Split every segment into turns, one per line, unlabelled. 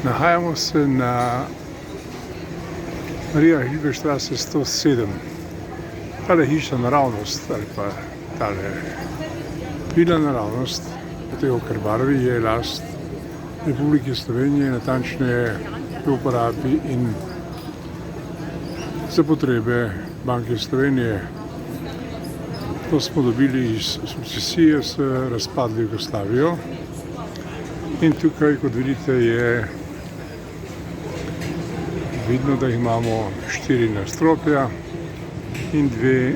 Nahajamo se na Marija Hilberstraße 107. Tale hiša naravnost ali pa tale vila naravnost v tej Okerbarvi je last Republike Slovenije, natančneje v uporabi in za potrebe Banke Slovenije. To smo dobili iz sukcesije s razpadlo Jugoslavijo in tukaj, kot vidite, je vidno, da imamo 4 nadstropja in 2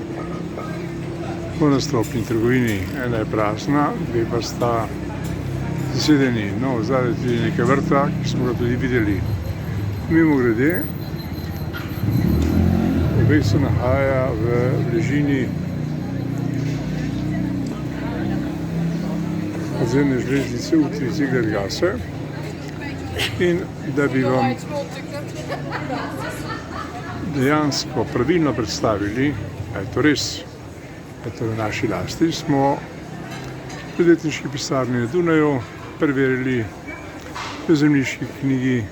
v nadstropni trgovini. Ena je prazna, 2 pa sta zasedeni. No, zadaj tudi nekaj vrta, ki smo ga tudi videli. Mimogrede, objekt se nahaja v bližini podzemne železnice Utrip-Ziegler-Gasse in da bi vam dejansko pravilno predstavili, da je to res, da je to v naši lasti, smo v odvetniški pisarni na Dunaju preverili v zemljiški knjigi,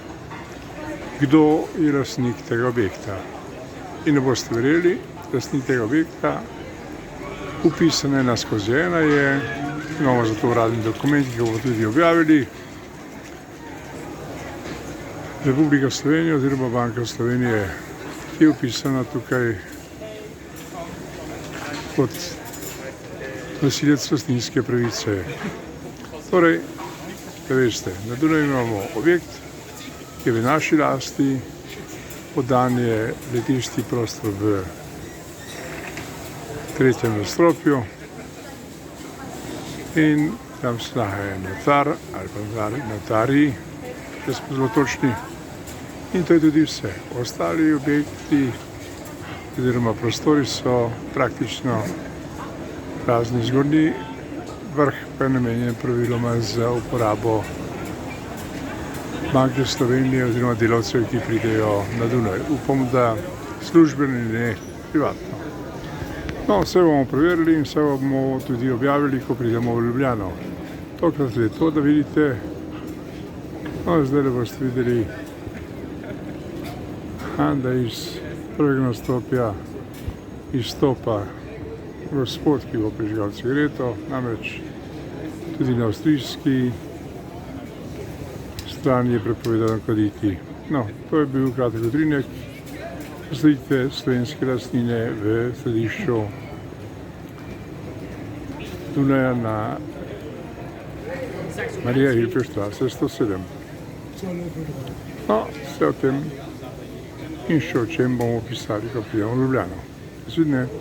kdo je lastnik tega objekta. In ne boste verjeli, lastnik tega objekta, upisan 1/1 je, imamo za to uradni dokument, ki ga bomo tudi objavili, Republika Slovenija oziroma Banka Slovenije, ki je upisana tukaj kot nosilec lastninske pravice. Torej, da veste, na Dunaju imamo objekt, ki je v naši lasti, podan je letišti prostor v 3. nadstropju in tam se nahaja notar ali pa notarji, če smo zelo točni. In to je tudi vse. Ostali objekti oziroma prostori so praktično prazni. Zgornji vrh pa je namenjen praviloma za uporabo Banke Slovenije oziroma delavcev, ki pridejo na Dunaj. Upam, da službeno in ne privatno. No, vse bomo preverili in vse bomo tudi objavili, ko pridemo v Ljubljano. Tokrat je to, da vidite, no, zdaj boste videli, da iz prvega nadstropja izstopa gospod, ki bo prižgal cigareto, namreč tudi na avstrijski strani je prepovedano kaditi. No, to je bil kratek utrinek slike slovenske lastnine v središču Dunaja na Marija Hilberstraße 107. No, vse o tem in še o čem bomo pisali, ko pridemo v Ljubljano. Nasvidenje.